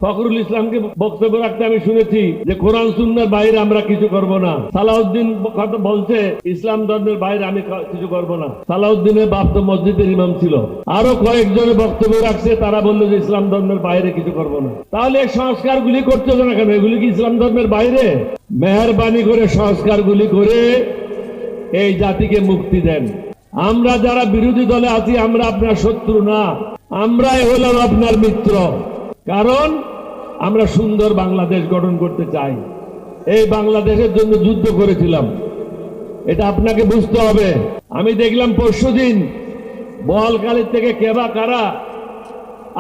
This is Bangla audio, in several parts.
ফখরুল ইসলামকে বক্তব্য রাখতে আমি শুনেছি যে কোরআন সুন্নাহর বাইরে আমরা কিছু করব না। সালাউদ্দিন কথা বলছে ইসলাম ধর্মের বাইরে আমি কিছু করব না। সালাউদ্দিনের বাপ তো মসজিদের ইমাম ছিল। আরো কয়েকজনে বক্তব্য রাখছে, তারা বললো যে ইসলাম ধর্মের বাইরে কিছু করব না। তাহলে এই সংস্কারগুলি করছো না কেন? এগুলি কি ইসলাম ধর্মের বাইরে? মেহরবানি করে সংস্কারগুলি করে এই জাতিকে মুক্তি দেন। আমরা যারা বিরোধী দলে আছি আমরা আপনার শত্রু না, আমরাই হলাম আপনার মিত্র। কারণ আমরা সুন্দর বাংলাদেশ গঠন করতে চাই। এই বাংলাদেশের জন্য যুদ্ধ করেছিলাম, এটা আপনাকে বুঝতে হবে। আমি দেখলাম পরশুদিন বলকালীর থেকে কেবা কারা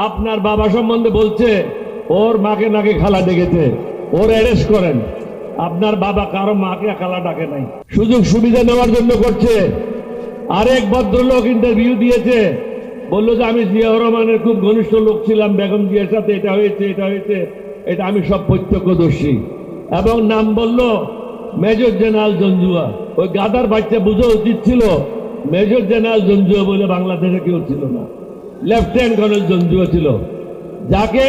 আপনার বাবা সম্বন্ধে বলছে, ওর মাকে নাকি খালা ডেকেছে, ওর অ্যারেস্ট করেন। আপনার বাবা কারো মাকে খালা ডাকে নাই, সুযোগ সুবিধা নেওয়ার জন্য করছে। আরেক ভদ্রলোক ইন্টারভিউ দিয়েছে, বললো যে আমি জিয়াউর রহমানের খুব ঘনিষ্ঠ লোক ছিলাম, বেগম জিয়ার সাথে এটা হয়েছে এটা হয়েছে, এটা আমি সব প্রত্যক্ষদর্শী। এবং নাম বললো মেজর জেনারেল জঞ্জুয়া। ওই গাদার বাচ্চা বুঝা উচিত ছিল মেজর জেনারেল জঞ্জুয়া বলে বাংলাদেশে কেউ ছিল না, লেফটেন্যান্ট কর্নেল জঞ্জুয়া ছিল, যাকে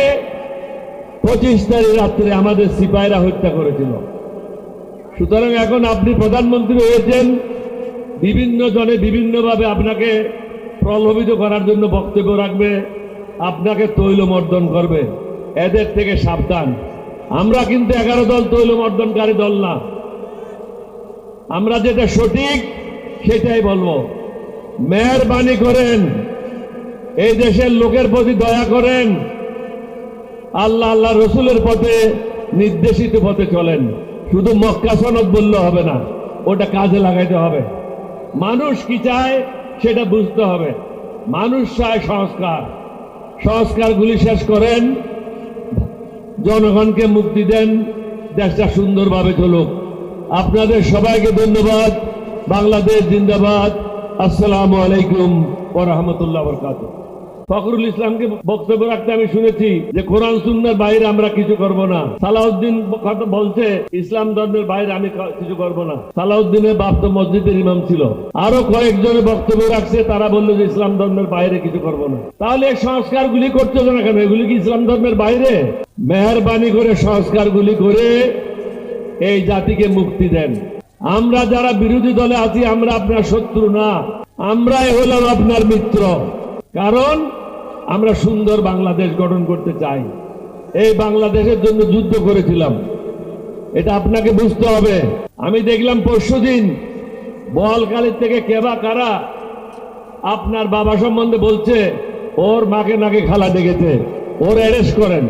25 তারিখ রাত্রে আমাদের সিপাহীরা হত্যা করেছিল। সুতরাং এখন আপনি প্রধানমন্ত্রী হয়েছেন, বিভিন্ন জনে বিভিন্নভাবে আপনাকে প্রলোভিত করার জন্য বক্তব্য রাখবে, আপনাকে তৈলমর্দন করবে। এদের থেকে সাবধান। আমরা কিন্তু 11 দল তৈলমর্দনকারী দল না। আমরা যেটা সঠিক সেটাই বলবো। মেহরবানি করেন, এই দেশের লোকের প্রতি দয়া করেন, আল্লাহ আল্লাহ রসুলের পথে নির্দেশিত পথে চলেন। শুধু মক্কা সনদ বললে হবে না, ওটা কাজে লাগাইতে হবে। মানুষ কি চায় সেটা বুঝতে হবে। মানুষ চায় সংস্কার। সংস্কারগুলি শেষ করেন, জনগণকে মুক্তি দেন, দেশটা সুন্দরভাবে চলুক। আপনাদের সবাইকে ধন্যবাদ। বাংলাদেশ জিন্দাবাদ। আসসালামু আলাইকুম ওয়া রাহমাতুল্লাহি ওয়া বারাকাতুহু। ফখরুল ইসলামকে বক্তব্য রাখতে আমি শুনেছি যে কোরআন সুন্নাহর বাইরে আমরা কিছু করব না। সালাউদ্দিন কথা বলছে ইসলাম ধর্মের বাইরে আমি কিছু করব না। সালাউদ্দিনের বাপ তো মসজিদের ইমাম ছিল। আরো কয়েকজনে বক্তব্য রাখছে, তারা বললো যে ইসলাম ধর্মের বাইরে কিছু করব না। তাহলে এই সংস্কারগুলি করছো না কেন? এগুলি কি ইসলাম ধর্মের বাইরে? মেহরবানি করে সংস্কারগুলি করে এই জাতিকে মুক্তি দেন। আমরা যারা বিরোধী দলে আছি আমরা আপনার শত্রু না, আমরাই হলাম আপনার মিত্র। কারণ আমরা সুন্দর বাংলাদেশ গঠন করতে চাই। এই বাংলাদেশের জন্য যুদ্ধ করেছিলাম, এটা আপনাকে বুঝতে হবে। আমি দেখলাম পরশুদিন বলকালীর থেকে কেবা কারা আপনার বাবা সম্বন্ধে বলছে, ওর মাকে নাকি খালা ডেকেছে, ওর অ্যারেস্ট করেন।